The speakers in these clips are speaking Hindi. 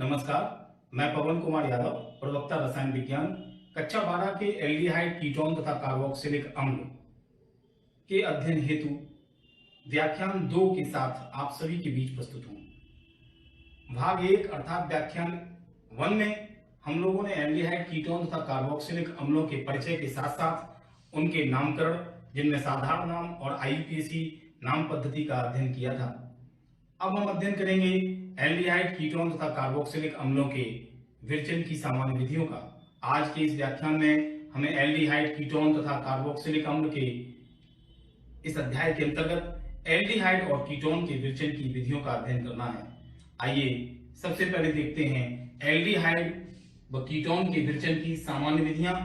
नमस्कार, मैं पवन कुमार यादव, प्रवक्ता रसायन विज्ञान, कक्षा 12 के एल्डिहाइड कीटोन तथा कार्बोक्सिलिक अम्ल के अध्ययन हेतु व्याख्यान 2 के साथ आप सभी के बीच प्रस्तुत हूं। भाग 1 अर्थात व्याख्यान 1 में हम लोगों ने एल्डिहाइड कीटोन तथा कार्बोक्सिलिक अम्लों के परिचय के साथ साथ उनके नामकरण, जिनमें साधारण नाम और आईयूपीएसी नाम पद्धति का अध्ययन किया था। अब हम अध्ययन करेंगे एल्डिहाइड कीटोन तथा कार्बोक्सिलिक अम्लों के विरचन की सामान्य विधियों का। आज के इस व्याख्यान में हमें एल्डिहाइड कीटोन तथा कार्बोक्सिलिक अम्ल के इस अध्याय के अंतर्गत एल्डिहाइड और कीटोन के विरचन की विधियों का अध्ययन करना है। आइए सबसे पहले देखते हैं एल्डिहाइड व कीटोन के विरचन की सामान्य विधियां,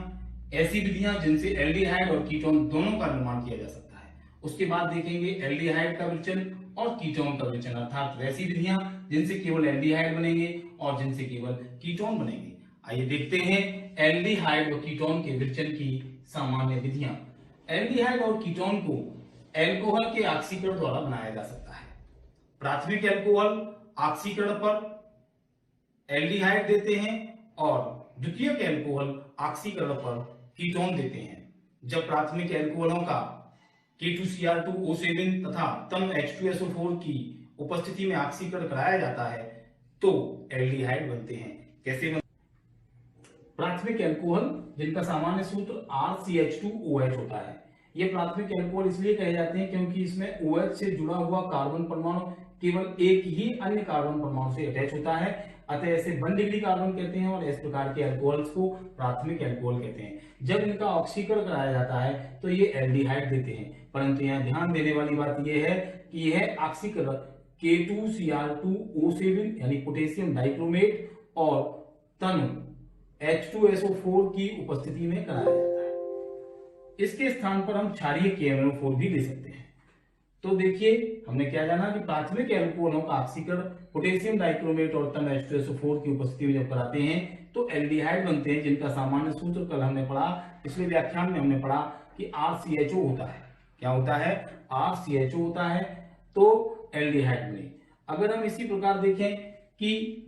ऐसी विधियां जिनसे एल्डिहाइड और कीटोन दोनों का निर्माण किया जा सकता है। उसके बाद देखेंगे एल्डिहाइड का विरचन और कीटोन का विरचन, अर्थात वैसी विधियां जिनसे केवल एल्डिहाइड बनेंगे और जिनसे केवल कीटोन बनेंगे। आइए देखते हैं एल्डिहाइड व कीटोन के विरचन की सामान्य विधियां। एल्डिहाइड और कीटोन को एल्कोहल के ऑक्सीकरण द्वारा बनाया जा सकता है। प्राथमिक एल्कोहल ऑक्सीकरण पर एल्डिहाइड देते हैं और द्वितीयक एल्कोहल ऑक्सीकरण पर कीटोन देते हैं। जब प्राथमिक एल्कोहलों का K2Cr2O7 तथा तन H2SO4 की उपस्थिति में ऑक्सीकरण कराया जाता है तो एल्डिहाइड बनते हैं। कैसे बनते? प्राथमिक एल्कोहल जिनका सामान्य सूत्र RCH2OH होता है। ये प्राथमिक एल्कोहल इसलिए कहे जाते हैं क्योंकि इसमें OH से जुड़ा हुआ कार्बन परमाणु केवल एक ही अन्य कार्बन परमाणु से अटैच होता है, अतः ऐसे 1 डिग्री कार्बन कहते हैं और इस प्रकार के एल्कोहल्स को प्राथमिक एल्कोहल कहते हैं। जब इनका ऑक्सीकरण कराया जाता है तो ये एल्डिहाइड देते हैं, परंतु यहाँ ध्यान देने वाली बात यह है कि यह ऑक्सीकरण K2Cr2O7 यानी पोटेशियम डाइक्रोमेट और तन H2SO4 की उपस्थिति में कराया जाता है। इसके स्थान पर हम क्षारीय KMnO4 भी ले सकते हैं। तो देखिए हमने क्या जाना कि प्राथमिक एल्कोहलों का ऑक्सीकरण पोटेशियम डाइक्रोमेट और तन H2SO4 की उपस्थिति में जब कराते हैं तो एल्डिहाइड बनते हैं, जिनका सामान्य सूत्र कल हमने पढ़ा, पिछले व्याख्यान में हमने पढ़ा कि RCHO होता है। क्या होता है? RCHO होता है, तो एल्डिहाइड बने। अगर हम इसी प्रकार देखें कि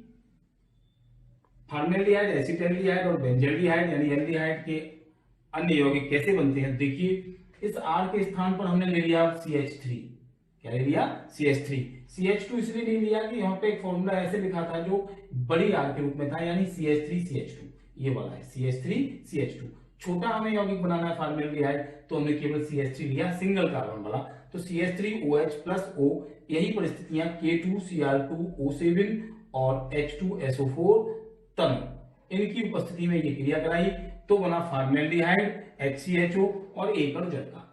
फॉर्मेल्डिहाइड, एसिटाल्डिहाइड और बेंजल्डिहाइड यानी एल्डिहाइड के अन्य यौगिक कैसे बनते हैं, देखिए इस R के स्थान पर हमने ले लिया CH3। क्या ले लिया? CH3। CH2 इसलिए नहीं लिया कि यहाँ पे एक फॉर्मूला ऐसे लिखा था जो बड़ी R के रूप में था, यानी CH3CH2, ये वाला है CH3CH2। छोटा हमें यौगिक बनाना है फॉर्मेल्डिहाइड, तो हमने केवल CH3 लिया, सिंगल कार्बन वाला, तो CH3OH+O। यही परिस्थितियां K2Cr2O7 और H2SO4 तन, इनकी उपस्थिति में ये क्रिया कराई तो बना फॉर्मेल्डिहाइड, HCHO और एक और जल का।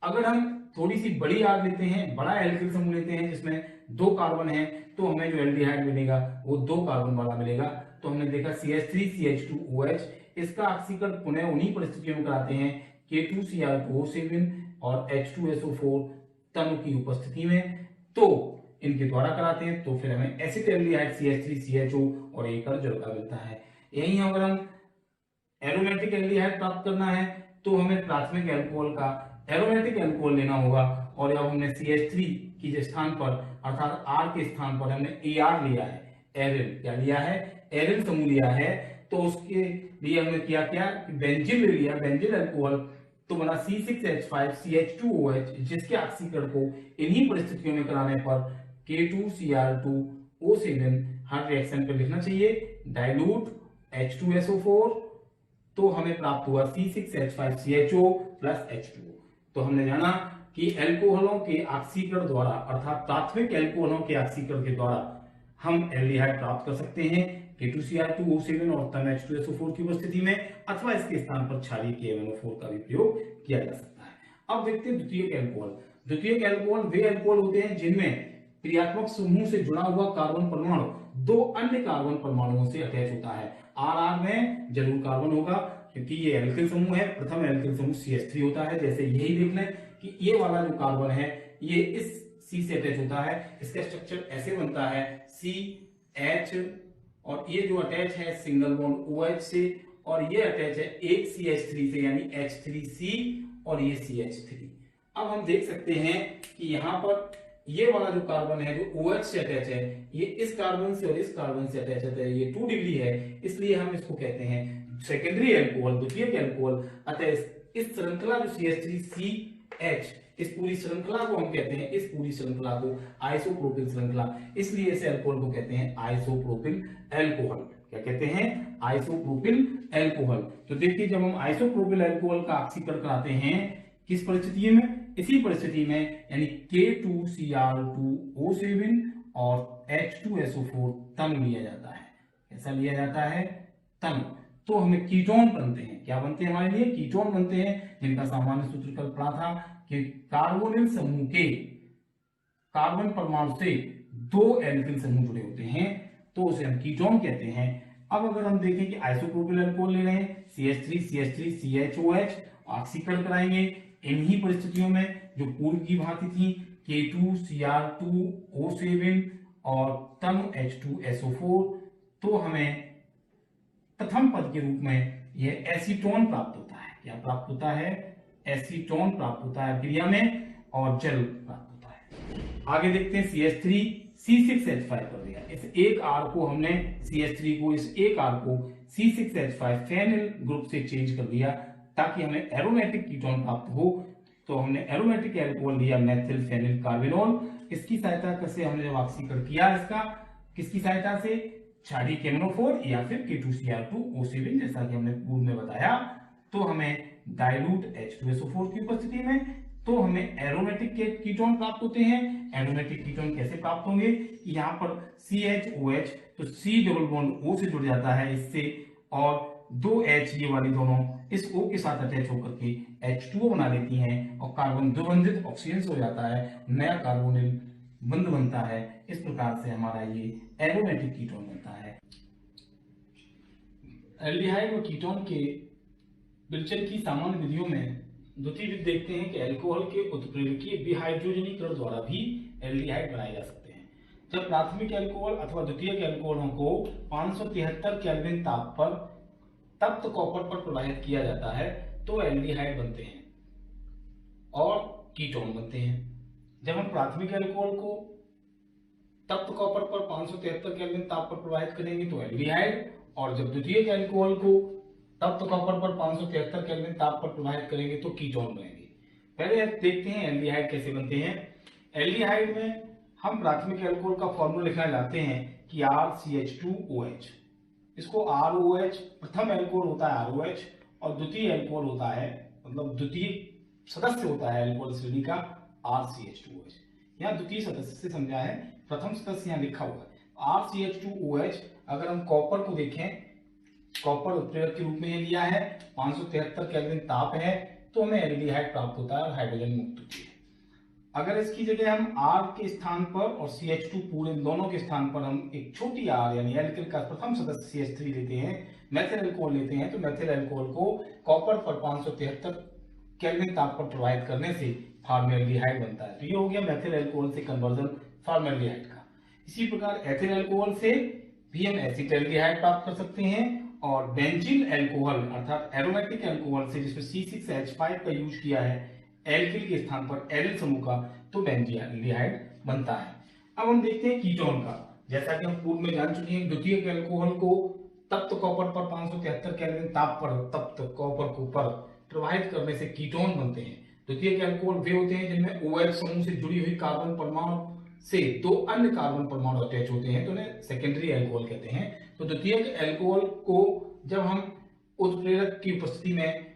अगर हम थोड़ी सी बड़ी आग लेते हैं, बड़ा एल्किल समूह लेते हैं जिसमें 2 कार्बन है, तो हमें जो एल्डिहाइड मिलेगा वो 2 कार्बन वाला मिलेगा। तो हमने देखा CH3CH2OH, इसका ऑक्सीकरण पुनः उन्हीं परिस्थितियों में कराते हैं K2Cr2O7 और H2SO4 तनु की उपस्थिति में, तो इनके द्वारा कराते हैं, तो फिर हमें एसिटाल्डिहाइड CH3CHO और एक और जल का मिलता है। यही अगर हम एरोमेटिक एल्डिहाइड प्राप्त करना है तो हमें प्राथमिक एल्कोहल का एरोमेटिक एल्कोहल लेना होगा, और अब हमने CH3 की स्थान पर अर्थात R के स्थान पर हमने AR लिया है, एरिल। क्या लिया है? एरिल समूह लिया है। तो उसके लिए हमने क्या किया कि बेंजीन ले लिया, बेंजीन एल्कोहल, तो बना C6H5CH2OH, जिसके ऑक्सीकरण को इन्हीं परिस्थितियों में कराने पर K2Cr2O7 हर रिएक्शन पर लिखना चाहिए डाइल्यूट H2SO4, तो हमें प्राप्त हुआ C6H5CHO प्लस H2O। तो हमने जाना कि एल्कोहलों के ऑक्सीकरण द्वारा अर्थात प्राथमिक एल्कोहलों के ऑक्सीकरण के द्वारा हम एल्डिहाइड प्राप्त कर सकते हैं K2Cr2O7 और तन H2SO4 की उपस्थिति में, अथवा इसके स्थान पर क्षारीय KMnO4 का भी प्रयोग किया जा सकता है। अब देखते हैं द्वितीयक एल्कोहल। द्वितीयक एल्कोहल वे एल्कोहल होते हैं जिनमें क्रियात्मक समूह से जुड़ा हुआ कार्बन परमाणु 2 अन्य कार्बन परमाणुओं से अटैच होता है। RR में जरूर कार्बन होगा क्योंकि ये एल्किल समूह है। प्रथम एल्किल समूह CH3 होता है, जैसे यही देख लें कि ये वाला जो कार्बन है ये इस C से अटैच होता है। इसका स्ट्रक्चर ऐसे बनता है CH, और ये जो अटैच है सिंगल बॉन्ड OH से, और ये अटैच है एक CH3 से यानी H3C, और ये CH3। अब हम देख सकते हैं कि यहाँ पर ये वाला जो कार्बन है जो OH से अटैच है, ये इस कार्बन से और इस कार्बन से अटैच है, ये 2 डिग्री है, इसलिए हम इसको कहते हैं सेकेंडरी एल्कोहल, द्वितीयक एल्कोहल। अतः इस श्रृंखला जो CH3CH, इस पूरी श्रृंखला को हम कहते हैं, इस पूरी श्रृंखला को आइसोप्रोपिल श्रृंखला, इसलिए इस एल्कोहल को कहते हैं आइसोप्रोपिल एल्कोहल। क्या कहते हैं? Isopropyl alcohol. तो देखिए, जब हम आइसोप्रोपिल एल्कोहल का ऑक्सीकरण कराते हैं किस परिस्थिति में? इसी परिस्थिति में, यानी K2Cr2O7 और H2SO4 तन लिया जाता है। कैसा लिया जाता है? तन। तो हमें कीटोन बनते हैं। क्या बनते हैं? हमारे लिए कीटोन बनते हैं, जिनका सामान्य सूत्र कल पढ़ा था कि कार्बोनिल समूह के कार्बन परमाणु से 2 एल्किल समूह जुड़े होते हैं, तो उसे हम कीटोन कहते हैं। अब अगर हम देखें कि आइसोप्रोपिल एल्कोहल ले रहे हैं, CH3CH3CHOH, ऑक्सीकरण कराएंगे इन्हीं परिस्थितियों में जो पूर्व की भांति थी, K2Cr2O7 और तनु H2SO4, तो हमें प्रथम पद के रूप में यह एसीटोन प्राप्त होता है। क्या प्राप्त होता है? एसीटोन प्राप्त होता है क्रिया में, और जल प्राप्त होता है। आगे देखते हैं CH3C6H5 कर दिया। इस एक R को हमने CH3 को, इस एक R को C6H5 फेनिल ग्रुप से चेंज कर दिया ताकि हमें एरोमेटिक कीटोन प्राप्त हो। तो हमने एरोमेटिक एल्कोहल लिया मेथिल फेनिल कार्बिनोल। इसकी सहायता से हमने जब ऑक्सीकरण किया, इसका किसकी सहायता से? क्षारीय केमनोफोर या फिर K2Cr2O7, जैसा कि हमने पूर्व में बताया। तो हमें डाइल्यूट H2SO4 की उपस्थिति में तो हमें एरोमेटिक कीटोन प्राप्त होते हैं। एरोमेटिक कीटोन कैसे प्राप्त होंगे? यहाँ पर CHOH, तो C डबल बॉन्ड O से जुड़ जाता है इससे, और 2 H ये वाली दोनों इस O के साथ अटैच होकर के H2O बना लेती हैं, और कार्बन द्विबंधित ऑक्सीजन हो जाता है, नया कार्बोनिल बंध बनता है। इस प्रकार से हमारा ये एरोमेटिक कीटोन बनता है। एल्डिहाइड और कीटोन के विरचन की सामान्य विधियों में द्वितीय विधि देखते हैं कि अल्कोहल के उत्प्रेरकीय विहाइड्रोजनीकरण द्वारा भी एल्डिहाइड बनाए जा सकते हैं। जब प्राथमिक अल्कोहल अथवा द्वितीयक अल्कोहलों को 573 केल्विन ताप पर तप्त कॉपर पर प्रवाहित किया जाता है तो एल्डिहाइड बनते हैं और कीटोन बनते हैं। जब हम प्राथमिक अल्कोहल को तप्त कॉपर पर 573 केल्विन ताप पर प्रवाहित करेंगे तो एल्डिहाइड, और जब द्वितीयक अल्कोहल को तप्त कॉपर पर 573 केल्विन ताप पर प्रवाहित करेंगे तो कीटोन बनेंगे। पहले देखते हैं एल्डिहाइड कैसे बनते हैं। एल्डिहाइड में हम प्राथमिक अल्कोहल का फॉर्मूला लिखना चाहते हैं कि RCH2OH, इसको ROH, प्रथम अल्कोहल होता है ROH और द्वितीय अल्कोहल होता है, मतलब द्वितीय सदस्य होता है अल्कोहल श्रेणी का RCH2OH। यहाँ द्वितीय सदस्य से समझा है, प्रथम सदस्य यहाँ लिखा हुआ है RCH2OH। अगर हम कॉपर को देखें, कॉपर उत्प्रेरक के रूप में ये लिया है, 573 केल्विन ताप है, तो हमें एल्डिहाइड प्राप्त होता है और हाइड्रोजन मुक्त होती है। अगर इसकी जगह हम R के स्थान पर और CH2 पूरे दोनों के स्थान पर हम एक छोटी R यानी एल्किल का प्रथम सदस्य CH3 लेते हैं, मेथिल अल्कोहल लेते हैं, तो मेथिल अल्कोहल को कॉपर पर 573 केल्विन ताप पर प्रवाहित करने से फॉर्मेल्डिहाइड बनता है। तो ये हो गया मेथिल अल्कोहल से कन्वर्जन फॉर्मेल्डिहाइड का। इसी प्रकार एथिल अल्कोहल से भी हम एसिटाल्डिहाइड प्राप्त कर सकते हैं, और बेंजीन अल्कोहल अर्थात एरोमेटिक अल्कोहल से जिसमें C6H5 का यूज किया है एल्किल के स्थान पर एरिल समूह का, तो बेंजीन बनता है। अब हम देखते हैं कीटोन का। जैसा कि हम पूर्व में जान चुके हैं, द्वितीयक अल्कोहल को तप्त कॉपर पर 573 केल्विन ताप पर तप्त कॉपर को पर प्रवाहित करने से कीटोन बनते हैं। द्वितीयक अल्कोहल वे होते हैं जिनमें OH समूह से जुड़ी हुई कार्बन परमाणु से 2 अन्य कार्बन परमाणु अटैच होते हैं, तो उन्हें सेकेंडरी अल्कोहल कहते हैं। तो द्वितीयक अल्कोहल को जब हम उत्प्रेरक की उपस्थिति में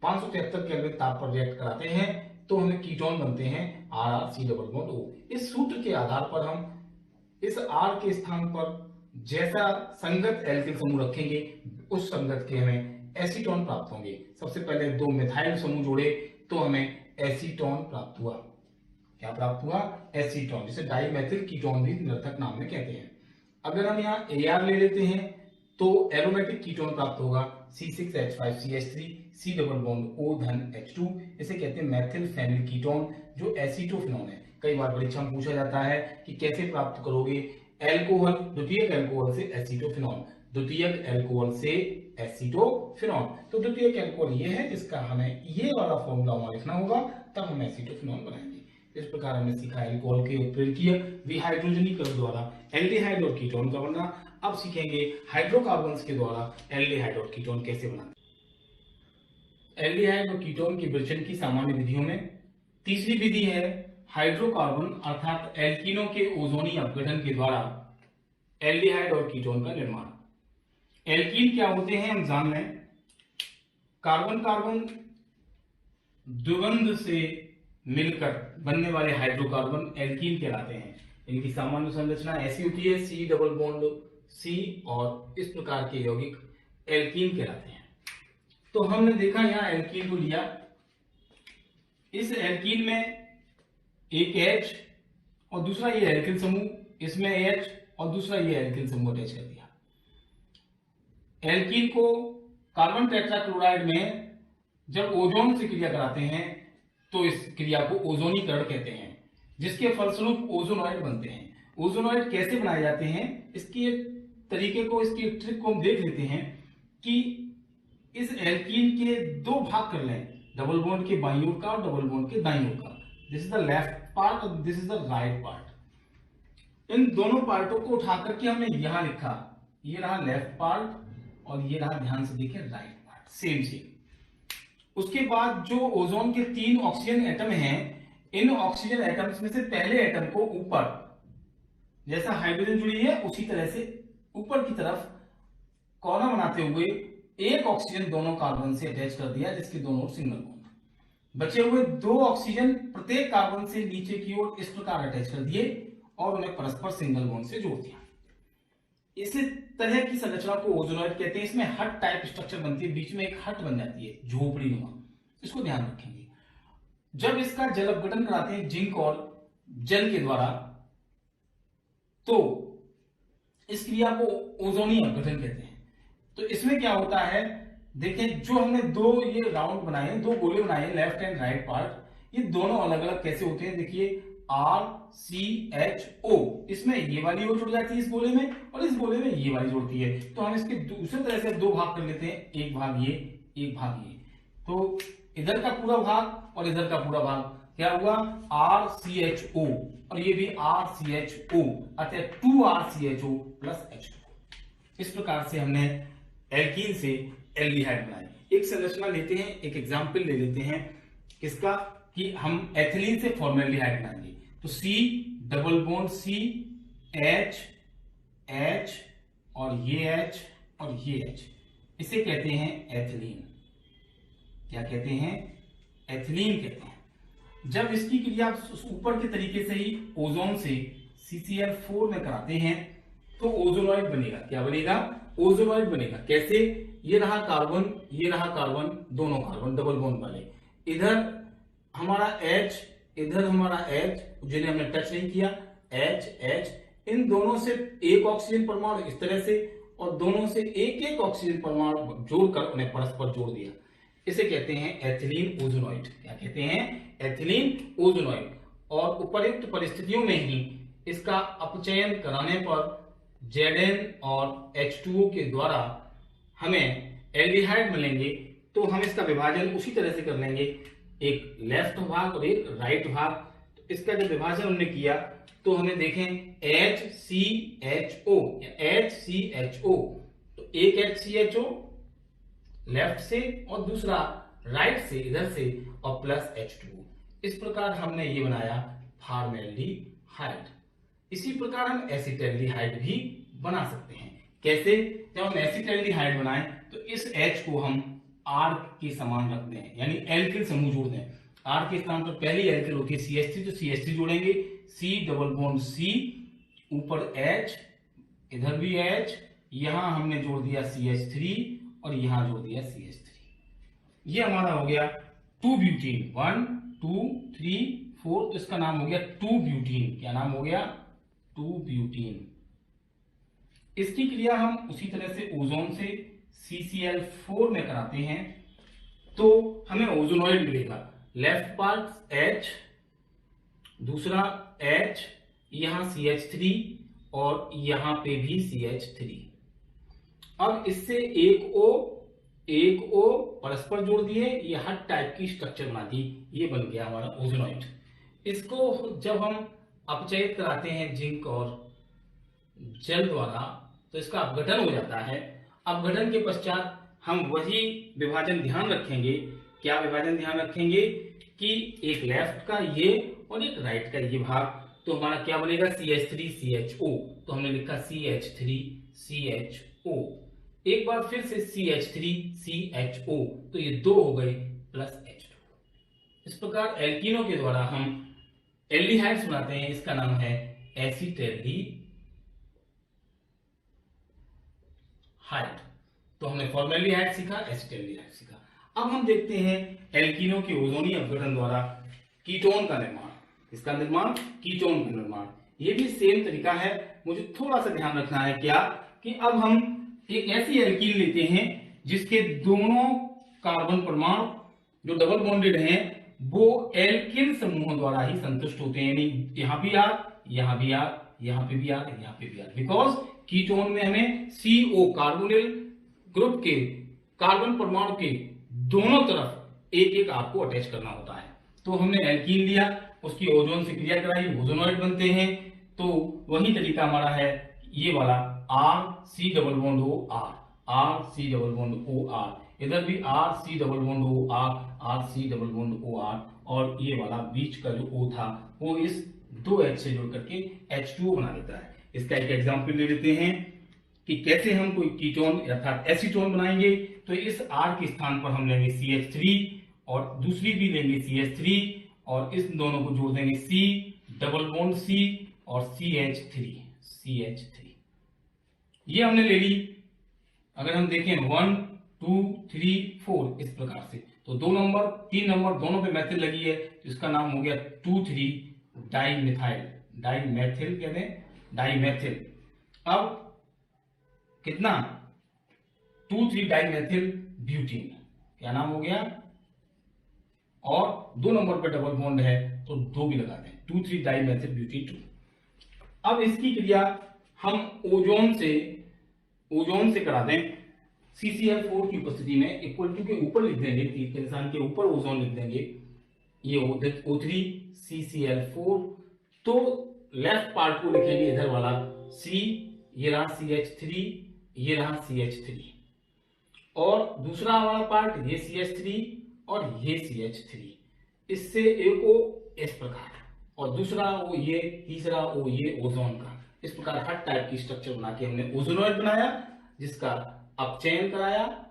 573 केल्विन ताप पर रिएक्ट कराते हैं तो हमें कीटोन बनते हैं RRC+O। इस सूत्र के आधार पर हम इस R के स्थान पर जैसा संगत एल्किल समूह रखेंगे उस संगत के हमें एसीटोन प्राप्त होंगे। सबसे पहले 2 मिथाइल समूह जोड़े तो हमें एसीटोन प्राप्त हुआ। क्या प्राप्त हुआ? एसीटोन, जिसे डाइमेथिल कीटोन भी निरर्थक नाम में कहते हैं। अगर हम यहाँ AR ले लेते हैं तो एरोमेटिक कीटोन प्राप्त होगा C6H5CH3 C double bond O धन H2, इसे कहते हैं मेथिल फेनिल कीटोन जो एसीटोफिनॉन है। कई बार परीक्षा में पूछा जाता है कि कैसे प्राप्त करोगे एल्कोहल, द्वितीयक अल्कोहल से एसीटोफिनॉन, द्वितीयक अल्कोहल से एसीटोफिनॉन। तो द्वितीयक अल्कोहल ये है जिसका हमें ये वाला फॉर्मूला वहां लिखना होगा, तब हम एसीटोफिनॉन बनाएंगे। इस प्रकार हमने सीखा एल्कोहल के उत्प्रेरकीय विहाइड्रोजनीकरण द्वारा एल्डिहाइड और कीटोन का बनना। अब सीखेंगे हाइड्रोकार्बन्स के द्वारा एल्डिहाइड और कीटोन कैसे बनाते। एल्डिहाइड और कीटोन के विरचन की सामान्य विधियों में तीसरी विधि है हाइड्रोकार्बन अर्थात एल्कीनों के ओजोनी अपघटन के द्वारा एल्डिहाइड और कीटोन का निर्माण। एल्कीन क्या होते हैं हम जान लें। कार्बन कार्बन द्विबंध से मिलकर बनने वाले हाइड्रोकार्बन एल्कीन कहलाते हैं। इनकी सामान्य संरचना ऐसी होती है सी डबल बॉन्ड सी और इस प्रकार के यौगिक एल्कीन कहलाते हैं। तो हमने देखा यहां एल्कीन को लिया, इस एल्कीन में एक H और दूसरा ये एल्किल समूह, इसमें H और दूसरा ये एल्किल समूह अटैच कर दिया। एल्कीन को कार्बन टेट्राक्लोराइड में जब ओजोन से क्रिया कराते हैं तो इस क्रिया को ओजोनीकरण कहते हैं, जिसके फलस्वरूप ओजोनॉइड बनते हैं। ओजोनॉइड कैसे बनाए जाते हैं, इसके तरीके को, इसकी ट्रिक को हम देख लेते हैं कि इस एल्कीन के दो भाग कर लें, डबल बॉन्ड के बाईं ओर का और डबल बॉन्ड के दाईं ओर का। This is the left part और this is the right part. इन दोनों पार्टों को उठा करके हमने यहां लिखा, ये रहा लेफ्ट पार्ट और ये रहा, ध्यान से देखिए, राइट पार्ट, सेम सेम। उसके बाद जो ओजोन के 3 ऑक्सीजन एटम हैं, इन ऑक्सीजन एटम्स में से पहले एटम को ऊपर, जैसा हाइड्रोजन जुड़ी है उसी तरह से ऊपर की तरफ कोना बनाते हुए एक ऑक्सीजन दोनों कार्बन से अटैच कर दिया, जिसके दोनों ओर सिंगल बॉन्ड। बचे हुए 2 ऑक्सीजन प्रत्येक कार्बन से नीचे की ओर इस प्रकार अटैच कर दिए और उन्हें परस्पर सिंगल बॉन्ड से जोड़ दिया। इसी तरह की संरचना को ओजोनॉइड कहते हैं। इसमें हट टाइप स्ट्रक्चर बनती है, बीच में एक हट बन जाती है, झोपड़ी नुमा। इसको ध्यान रखेंगे। जब इसका जल अपघटन कराते हैं जिंक और जल के द्वारा, तो इस क्रिया को ओजोनी अपघटन कहते हैं। तो इसमें क्या होता है, देखें, जो हमने 2 ये राउंड बनाए, 2 गोले बनाए, लेफ्ट एंड राइट पार्ट, ये दोनों अलग अलग कैसे होते हैं, देखिए RCHO, इसमें ये वाली ओर जुड़ जाती है इस गोले में और इस गोले में ये वाली जुड़ती है। तो हम इसके दूसरे तरह से 2 भाग कर लेते हैं, एक भाग ये, एक भाग ये। तो इधर का पूरा भाग और इधर का पूरा भाग क्या हुआ, RCHO, और ये भी RCHO, अतः 2RCHO प्लस H2। इस प्रकार से हमने एल्कीन से एल्डिहाइड बनाए। एक संरचना लेते हैं, एक एग्जाम्पल ले लेते हैं किसका, कि हम एथिलीन से फॉर्मेल्डिहाइड बनाएंगे। तो C double bond C H H और ये H और ये H, इसे कहते हैं एथिलीन। क्या कहते हैं, एथिलीन कहते हैं। जब इसकी क्रिया ऊपर के तरीके से ही ओजोन से CCl4 में कराते हैं तो ओजोनॉइड बनेगा। क्या बनेगा, ओजोनॉइड बनेगा। कैसे, ये रहा कार्बन, ये रहा कार्बन, दोनों कार्बन डबल बॉन्ड वाले, इधर हमारा H, इधर हमारा H, जिन्हें हमने टच नहीं किया, H H, इन दोनों से एक ऑक्सीजन परमाणु इस तरह से और दोनों से एक एक ऑक्सीजन परमाणु जोड़कर उन्हें परस्पर जोड़ दिया। इसे कहते हैं एथिलीन ओजोनॉइड। क्या कहते हैं, एथिलीन ओजोनॉइड। और उपर्युक्त परिस्थितियों में ही इसका अपचयन कराने पर Zn और H2O के द्वारा हमें एल्डिहाइड मिलेंगे। तो हम इसका विभाजन उसी तरह से कर लेंगे, एक लेफ्ट भाग और एक राइट भाग। तो इसका जब विभाजन हमने किया तो हमें देखें HCHO, HCHO, तो एक HCHO लेफ्ट से और दूसरा राइट से, इधर से, और प्लस H2O। इस प्रकार हमने ये बनाया फॉर्मेल्डिहाइड। इसी प्रकार हम एसिटेल्डिहाइड भी बना सकते हैं। कैसे, जब हम एसिटेल्डिहाइड बनाएं तो इस H को हम R के समान रख दें, यानी एल्किल समूह जोड़ दें। R के स्थान पर पहली एल्किल होती है CH3, तो CH3 जोड़ेंगे, C डबल बॉन्ड C, ऊपर H, इधर भी H, यहां हमने जोड़ दिया CH3 और यहां जोड़ दिया CH3। ये हमारा हो गया 2-ब्यूटीन, 1 2 3 4, तो इसका नाम हो गया 2-ब्यूटीन। क्या नाम हो गया, 2-ब्यूटीन। इसकी क्रिया हम उसी तरह से ओजोन से CCl4 में कराते हैं तो हमें ओजोनॉइड मिलेगा। लेफ्ट पार्ट H, दूसरा H, यहां CH3 और यहां पे भी CH3। अब इससे एक O परस्पर जोड़ दिए, ये हट टाइप की स्ट्रक्चर बना दी, ये बन गया हमारा ओजोनॉइड। इसको जब हम अपचयित कराते हैं जिंक और जल द्वारा तो इसका अपघटन हो जाता है। अपघटन के पश्चात हम वही विभाजन ध्यान रखेंगे। क्या विभाजन ध्यान रखेंगे कि एक लेफ्ट का ये और एक राइट का ये भाग, तो हमारा क्या बनेगा CH3CHO। तो हमने लिखा CH3CHO। एक बार फिर से CH3CHO, तो ये दो हो गए प्लस H2। इस प्रकार एल्कीनों के द्वारा हम एल्डिहाइड्स बनाते हैं। इसका नाम है एसीटैल्डिहाइड। तो हमने फॉर्मेल्डिहाइड सीखा, एसीटैल्डिहाइड सीखा। अब हम देखते हैं एल्कीनों के ओजोनी अपघटन द्वारा कीटोन का निर्माण। इसका निर्माण, कीटोन का निर्माण, ये भी सेम तरीका है। मुझे थोड़ा सा ध्यान रखना है क्या कि अब हम एक ऐसी एल्कीन लेते हैं जिसके दोनों कार्बन परमाणु जो डबल बॉन्डेड हैं वो एल्किन समूहों द्वारा ही संतुष्ट होते हैं। यानी यहां भी आर, यहां भी आर, यहां पे भी आर, यहां पे भी आर। बिकॉज कीटोन में हमें CO कार्बोनिल ग्रुप के कार्बन परमाणु के दोनों तरफ एक एक आर को अटैच करना होता है। तो हमने एल्कीन लिया, उसकी ओजोन से क्रिया कराई, ओजोनॉइड बनते हैं। तो वही तरीका हमारा है ये वाला RC double bond O R, RC double bond O R, इधर भी RC double bond O R, RC double bond O R, और ये वाला बीच का जो O था वो इस दो H से जुड़ करके H2O बना देता है। इसका एक एग्जाम्पल ले लेते हैं कि कैसे हम कोई कीटोन अर्थात एसीटोन बनाएंगे। तो इस R के स्थान पर हम लेंगे CH3 और दूसरी भी लेंगे CH3 और इस दोनों को जोड़ देंगे C डबल बॉन्ड C और CH3। ये हमने ले ली। अगर हम देखें 1 2 3 4 इस प्रकार से, तो 2 नंबर 3 नंबर दोनों पे मैथिल लगी है, तो इसका नाम हो गया 2,3 डाइमेथाइल। डाइमेथिल कहते हैं, डाइमेथिल। अब कितना 2,3 डाइमेथिल ब्यूटीन, क्या नाम हो गया। और 2 नंबर पे डबल बॉन्ड है तो 2 भी लगाते हैं, 2,3 डाइमेथिल ब्यूटीन 2। अब इसकी क्रिया हम ओजोन से करा दें। CCl4 की उपस्थिति में इक्वल टू के ऊपर लिख देंगे, तीर के निशान के ऊपर ओजोन लिख देंगे, ये O3 CCl4। तो लेफ्ट पार्ट को लिखेंगे इधर वाला C, ये रहा CH3, ये रहा CH3, और दूसरा वाला पार्ट ये CH3 और ये CH3। इससे एक O इस प्रकार और दूसरा O ये, तीसरा O ये ओजोन का। इस प्रकार हर टाइप की स्ट्रक्चर बना के हमने ओजोनॉइड बनाया जिसका अपचयन कराया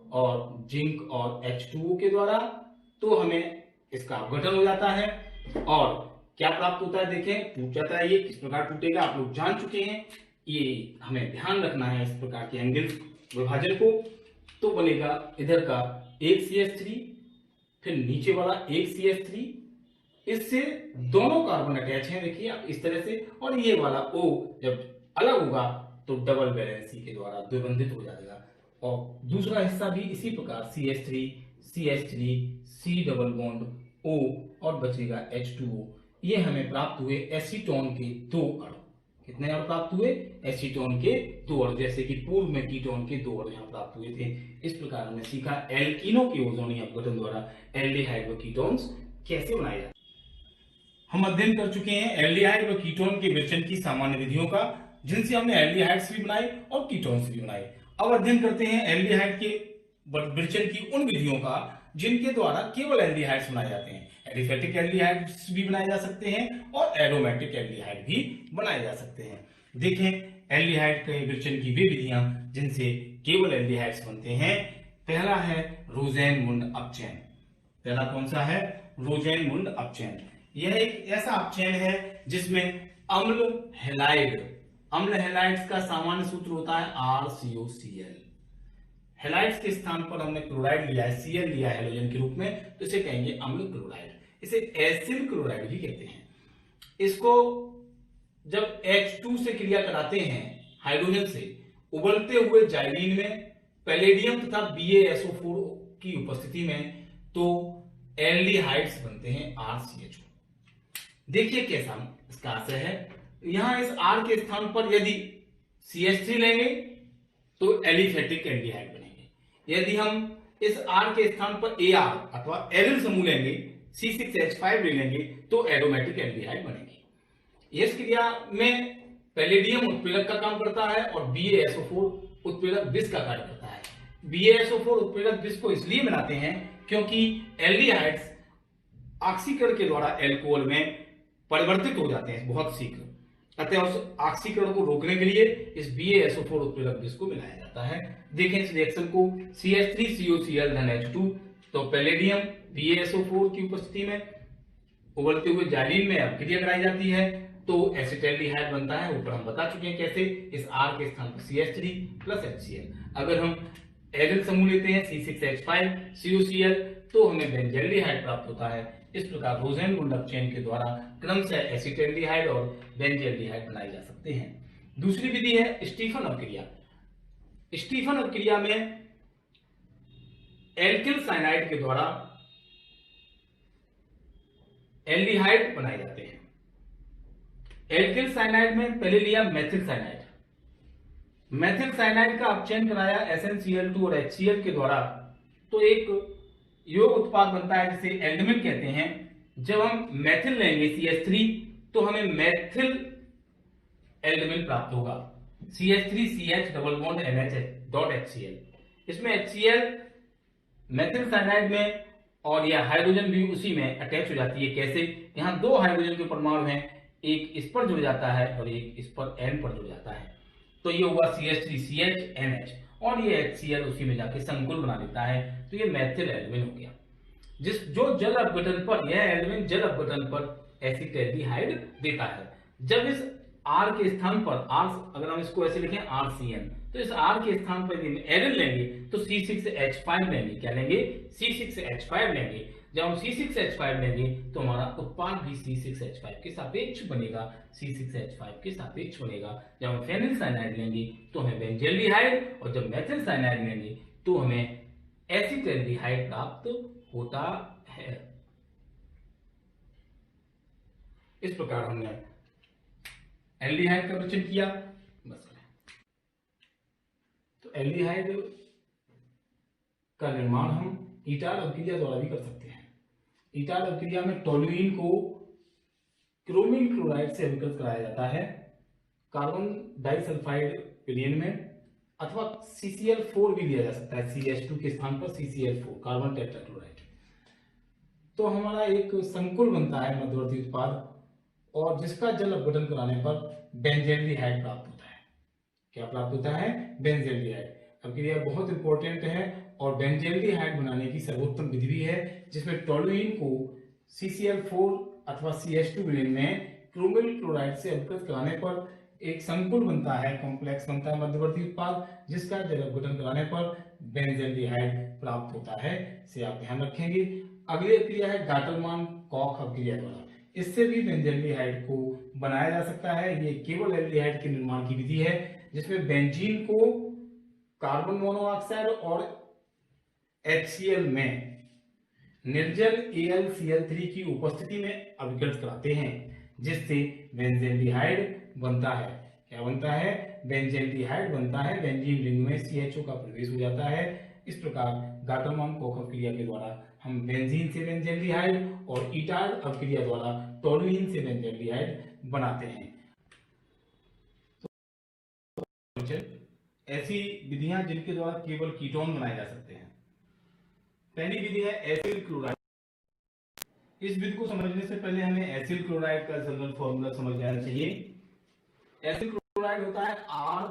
और जिंक और H2O के द्वारा। तो हमें इसका अपघटन हो जाता है और क्या प्राप्त होता है देखें, टूट जाता है। ये किस प्रकार टूटेगा आप लोग जान चुके हैं, ये हमें ध्यान रखना है इस प्रकार के एंगल विभाजन को। तो बनेगा इधर का एक CH3, फिर नीचे वाला एक CH3, इससे दोनों कार्बन अटैच हैं देखिए आप इस तरह से, और ये वाला O जब अलग होगा तो डबल वैलेंसी के द्वारा द्विबंधित हो जाएगा। और दूसरा हिस्सा भी इसी प्रकार CH3 CH3 C double bond O और बचेगा H2O। ये हमें प्राप्त हुए एसीटोन के 2 अणु। कितने अणु प्राप्त हुए? एसीटोन के 2 अणु, जैसे कि पूर्व में कीटोन के 2 अणु यहाँ प्राप्त हुए थे। इस प्रकार हमने सीखा एल्कीनों के ओजोनी अपघटन द्वारा एल्डिहाइड व कीटोन्स कैसे बनाए जाते हैं। हम अध्ययन कर चुके हैं एल्डिहाइड व कीटोन के विरचन की सामान्य विधियों का, जिनसे हमने एल्डिहाइड्स भी बनाए और कीटोन्स भी बनाए। अब अध्ययन करते हैं एल्डिहाइड के विरचन की उन विधियों का जिनके द्वारा केवल एल्डिहाइड्स बनाए जाते हैं। एलिफेटिक एल्डिहाइड्स भी बनाए जा सकते हैं और एरोमेटिक एल्डिहाइड भी बनाए जा सकते हैं। देखें एल्डिहाइड के विरचन की वे विधियां जिनसे केवल एल्डिहाइड्स बनते हैं। पहला है रोजेनमुंड अपचयन। पहला कौन सा है? रोजेनमुंड अपचयन। यह एक ऐसा अपचयन है जिसमें अम्ल हैलाइड्स का सामान्य सूत्र होता है RCOCl। हैलाइड्स के स्थान पर हमने क्लोराइड लिया है, Cl लिया है हैलोजन के रूप में, तो इसे कहेंगे अम्ल क्लोराइड। इसे एसिल क्लोराइड भी कहते हैं। इसको जब H2 से क्रिया कराते हैं हाइड्रोजन से, उबलते हुए जाइलीन में पैलेडियम तथा BaSO4 की उपस्थिति में, तो एल्डिहाइड्स बनते हैं RCHO। देखिए कैसा इसका आशय है। यहां इस R के स्थान पर यदि CH3 लेंगे तो एलिफेटिक एल्डिहाइड बनेंगे। यदि हम इस R के स्थान पर AR अथवा एरिल समूह लेंगे C6H5 ले लेंगे तो एरोमेटिक एल्डिहाइड बनेगी। इस क्रिया में पैलेडियम उत्प्रेरक का काम करता है और BaSO4 उत्प्रेरक विष का कार्य करता है। BaSO4 उत्प्रेरक विष को इसलिए बनाते हैं क्योंकि एल्डिहाइड्स ऑक्सीकरण के द्वारा एल्कोहल में परिवर्तित हो जाते हैं बहुत शीघ्र। अतः उस ऑक्सीकरण को रोकने के लिए इस BaSO4 उत्प्रेरक विष को मिलाया जाता है। देखें इस रिएक्शन को CH3COCl H2, तो पैलेडियम BaSO4 की उपस्थिति में उबलते हुए जाइलीन में अभिक्रिया कराई जाती है तो एसिटाल्डिहाइड बनता है। ऊपर हम बता चुके हैं कैसे, इस R के स्थान पर CH3 प्लस HCl। अगर हम एरिल समूह लेते हैं C6H5 COCl तो हमें बेंजल्डिहाइड प्राप्त होता है। इस प्रकार रोसेन-गुंडर्ट चेन के द्वारा क्रमशः एसिटाल्डिहाइड और बेंजल्डिहाइड बनाए जा सकते हैं। दूसरी विधि है स्टीफन अभिक्रिया। स्टीफन अभिक्रिया में एल्किल साइनाइड के द्वारा एल्डिहाइड बनाए जाते हैं। एल्किल साइनाइड में पहले लिया मेथिल साइनाइड। मेथिल साइनाइड का अपचयन कराया SnCl2 और HCl के द्वारा तो एक योग उत्पाद बनता है जिसे एल्डमिन कहते हैं। जब हम मेथिल लेंगे CH3 तो हमें मेथिल एल्डमिन प्राप्त होगा CH3CH डबल बॉन्ड NH.HCl। इसमें HCl मेथिल साइनाइड में और यह हाइड्रोजन भी उसी में अटैच हो जाती है। कैसे, यहाँ दो हाइड्रोजन के परमाणु हैं, एक इस पर जुड़ जाता है और एक इस पर N पर जुड़ जाता है, तो ये हुआ CH3CH और ये HCl उसी में जाके संकुल बना देता है, तो ये मेथिल एल्डमिन हो गया। जो जल अपघटन पर, यह एल्डमिन जल अपघटन पर एसिटाल्डिहाइड देता है। जब इस R के स्थान पर R, अगर हम इसको ऐसे लिखें RCN, तो इस R के स्थान पर एरिल लेंगे तो C6H5 लेंगे। क्या लेंगे? C6H5 लेंगे। जब हम C6H5 लेंगे तो हमारा उत्पाद भी C6H5 के सापेक्ष बनेगा, C6H5 के सापेक्ष बनेगा। जब हम फेनिल साइनाइड लेंगे तो हमें बेंजल्डिहाइड, और जब मेथिल साइनाइड लेंगे तो हमें एसिटाल्डिहाइड प्राप्त होता है। इस प्रकार हमने एल्डिहाइड का परिचय किया। बस तो एल्डिहाइड का निर्माण हम ईटार अभिक्रिया द्वारा भी कर सकते हैं। ईटार अभिक्रिया में टोल्यूइन को क्रोमिन क्लोराइड से अभिकृत कराया जाता है कार्बन डाइसल्फाइड विलयन में, अथवा CCl4 भी लिया जा सकता है, CH2 के स्थान पर CCl4 कार्बन टेट्राक्लोराइड। तो हमारा एक संकुल बनता है मध्यवर्ती उत्पाद, और जिसका जल अपघटन कराने पर बेंजल्डिहाइड प्राप्त होता है। क्या प्राप्त होता है? बेंजल्डिहाइड। अभिक्रिया बहुत इंपॉर्टेंट है और बेंजल्डिहाइड बनाने की सर्वोत्तम विधि भी है, जिसमें टोल्यूइन को CCl4 अथवा CH2 विलयन में क्रोमिल क्लोराइड से अभिकृत कराने पर एक संकुल बनता है, कॉम्प्लेक्स बनता है मध्यवर्ती उत्पाद, जिसका जल अपघटन कराने पर बेंजल्डिहाइड प्राप्त होता है। इसे आप ध्यान रखेंगे। अगली अभिक्रिया है गाटलमान कॉक अभिक्रिया द्वारा। इससे भी बेंजल्डिहाइड को बनाया जा सकता है। ये केवल एल्डिहाइड के निर्माण की विधि है, जिसमें बेंजीन को कार्बन मोनोऑक्साइड और HCl में निर्जल AlCl3 की उपस्थिति में अभिकृत कराते हैं, जिससे बेंजल्डिहाइड बनता है। क्या बनता है? बेंजल्डिहाइड बनता है। बेंजीन रिंग में CHO का प्रवेश हो जाता है। इस प्रकार गाटलमान कॉक अभिक्रिया के द्वारा हम बेंजीन से बेंजल्डिहाइड और ईटार अभिक्रिया द्वारा टोल्यूइन से बेंजल्डिहाइड बनाते हैं। तो ऐसी विधियां जिनके द्वारा केवल कीटोन बनाए जा सकते हैं। पहली विधि है एसिल क्लोराइड। इस विधि को समझने से पहले हमें एसिल क्लोराइड का जनरल फॉर्मूला समझ जाना चाहिए। एसिल क्लोराइड होता है R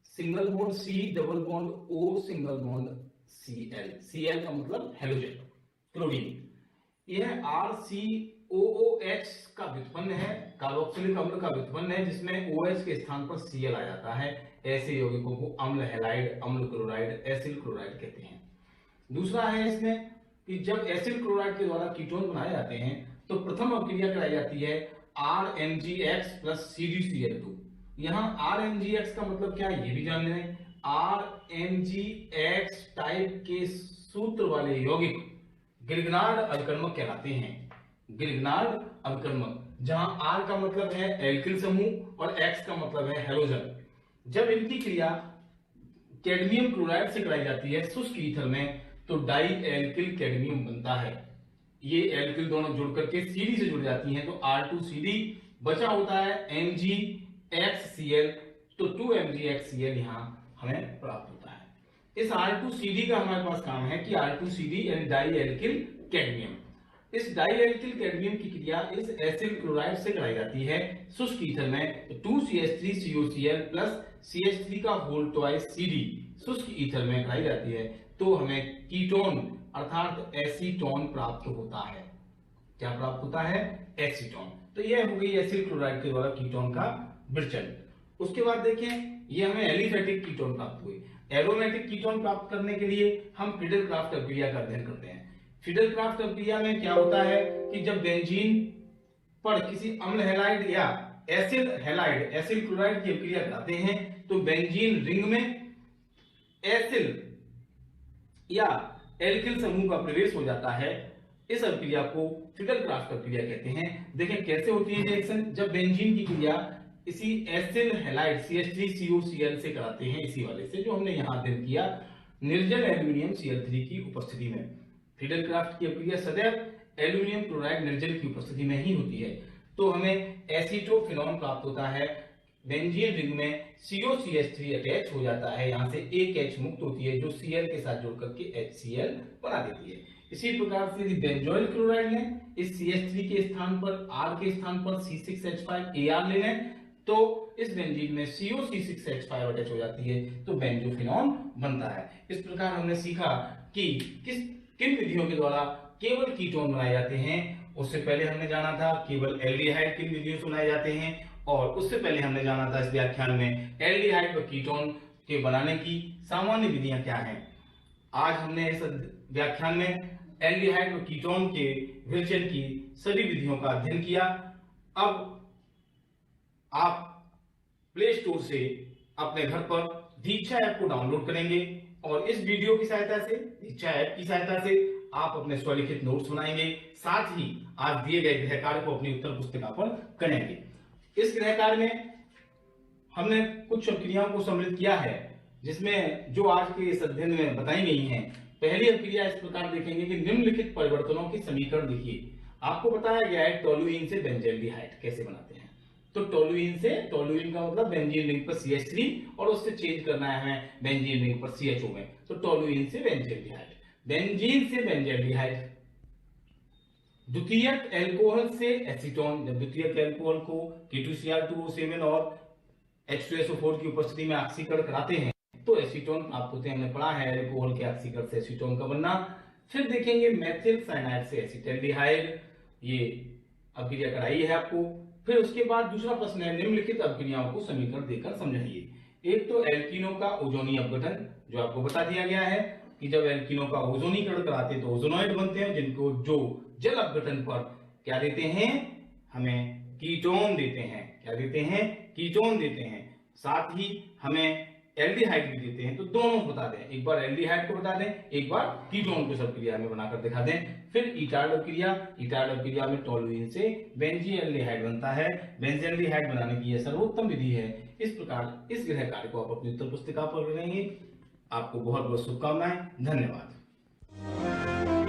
single bond C double bond O single bond Cl। Cl का मतलब हेलोजन, क्लोरीन। यह RCOOH का व्युत्पन्न है, कार्बोक्सिलिक अम्ल का व्युत्पन्न है, जिसमें OH के स्थान पर Cl आ जाता है। ऐसे यौगिकों को अम्ल हैलाइड, अम्ल क्लोराइड, एसिल क्लोराइड कहते हैं। दूसरा है इसमें कि जब एसिल क्लोराइड के द्वारा कीटोन बनाए जाते हैं तो प्रथम अभिक्रिया कराई जाती है RMgX प्लस CdCl2। यहाँ RMgX का मतलब क्या है ये भी जान लें। RMgX टाइप के सूत्र वाले यौगिक ग्रिग्नार्ड अभिकर्मक कहलाते हैं। ग्रिग्नार्ड अभिकर्मक, जहां R का मतलब है एल्किल समूह और X का मतलब है हेलोजन। जब इनकी क्रिया कैडमियम क्लोराइड से कराई जाती है शुष्क ईथर में तो डाई एल्किल कैडमियम बनता है। ये एल्किल दोनों जुड़ करके CD से जुड़ जाती हैं, तो R2CD बचा होता है MgHCl, तो 2MgHCl यहां हमें प्राप्त होता है। इस R2CD का हमारे पास काम है कि R2CD यानी डाई एल्किल कैडमियम, इस डाई एल्किल कैडमियम की क्रिया इस एसिल क्लोराइड से कराई जाती है शुष्क ईथर में, तो 2CH3COCl प्लस CH3 का होल ट्वाइस CD शुष्क ईथर में कराई जाती है, तो हमें कीटोन अर्थात एसीटोन प्राप्त होता है। क्या प्राप्त होता है? एसीटोन। तो यह हो गई एसिल क्लोराइड के द्वारा कीटोन का विरचन। उसके बाद देखें, ये हमें एलिफेटिक कीटोन प्राप्त हुई। एरोमेटिक कीटोन प्राप्त करने के लिए हम फ्रीडल-क्राफ्ट प्रक्रिया का अध्ययन करते हैं। फ्रीडल-क्राफ्ट प्रक्रिया में क्या होता है कि जब बेंजीन पर किसी अम्ल हैलाइड या एसिड हैलाइड एसिल क्लोराइड की अभिक्रिया कराते हैं, तो बेंजीन रिंग में एसिल या एल्किल समूह का प्रवेश हो जाता है। इस अभिक्रिया को फ्रीडल-क्राफ्ट प्रक्रिया कहते हैं। देखें कैसे होती है रिएक्शन, जब बेंजीन की क्रिया इसी एसिल हैलाइड CH3COCl से कराते हैं, इसी वाले से जो हमने यहां अध्ययन किया, निर्जल एल्यूमिनियम Cl3 की उपस्थिति में। फ्रीडल-क्राफ्ट की अभिक्रिया सदैव एल्यूमिनियम क्लोराइड निर्जल की उपस्थिति में ही होती है, तो हमें एसीटोफिनॉन प्राप्त होता है। बेंजीन रिंग में COCH3 अटैच हो जाता है, यहां से एक H मुक्त होती है जो Cl के साथ जुड़ करके HCl बना देती है। इसी प्रकार से यदि बेंजोइल क्लोराइड लें, इस CH3 के स्थान पर R के स्थान पर C6H5Ar ले लें, तो इस बेंजीन में COC6H5 अटैच हो जाती है, तो बेंजोफिनॉन बनता है। इस प्रकार हमने सीखा कि किन विधियों के द्वारा केवल कीटोन बनाए जाते हैं। उससे पहले हमने जाना था केवल एल्डिहाइड किन विधियों से बनाए जाते हैं, और उससे पहले हमने जाना था इस व्याख्यान में एल्डिहाइड व कीटोन के बनाने की सामान्य विधियां क्या हैं। आज हमने इस व्याख्यान में एल्डिहाइड व कीटोन के विरचन की सभी विधियों का अध्ययन किया। अब आप प्ले स्टोर से अपने घर पर दीक्षा ऐप को डाउनलोड करेंगे और इस वीडियो की सहायता से, दीक्षा ऐप की सहायता से आप अपने स्वलिखित नोट्स बनाएंगे, साथ ही आज दिए गए गृह कार्य को अपनी उत्तर पुस्तिका पर करेंगे। इस गृह कार्य में हमने कुछ क्रियाओं को सम्मिलित किया है, जिसमें जो आज के इस अध्ययन में बताई गई हैं। पहली क्रिया इस प्रकार देखेंगे कि निम्नलिखित परिवर्तनों की समीकरण लिखिए। आपको बताया गया है टोलुइन से बेंजल्डिहाइड कैसे बनाते हैं, तो टोलुइन से, टोलुइन का मतलब बेंजीन रिंग पर CH3 और उससे चेंज करना है हमें बेंजीन रिंग पर CHO में, तो टोलुइन से बेंजल्डिहाइड। बेंजीन से बेंजल्डिहाइड, द्वितीयक एल्कोहल से एसीटोन, जब द्वितीयक एल्कोहल को K2Cr2O7 और H2SO4 की उपस्थिति में ऑक्सीकरण कराते हैं तो एसीटोन प्राप्त होते हैं। हमने पढ़ा है एल्कोहल के ऑक्सीकरण से एसीटोन का बनना। फिर देखेंगे मेथिल साइनाइड से एसिटल्डिहाइड, ये अभिक्रिया कराई है आपको। फिर उसके बाद दूसरा प्रश्न है निम्नलिखित अभिक्रियाओं को समीकरण देकर समझाइए। एक तो एल्कीनों का ओजोनी अपघटन, जो आपको बता दिया गया है कि जब एल्कीनों का ओजोनीकरण कराते हैं तो ओजोनॉइड बनते हैं, जिनको जो जल अपघटन पर क्या देते हैं, हमें कीटोन देते हैं। क्या देते हैं? कीटोन देते हैं। साथ ही हमें एल्डिहाइड भी देते हैं। तो दोनों बता दें, एक बार एल्डिहाइड को बता दें, एक बार कीटोन को सब क्रिया में बनाकर दिखा दें। फिर इटार्ड अभिक्रिया, इटार्ड अभिक्रिया में टोलुइन से बेंजीएल्डिहाइड बनता है। बेंजीएल्डिहाइड बनाने की यह सर्वोत्तम विधि है। इस प्रकार इस गृह कार्य को आप अपनी उत्तर पुस्तिका पर करेंगे। आपको बहुत बहुत शुभकामनाएं। धन्यवाद।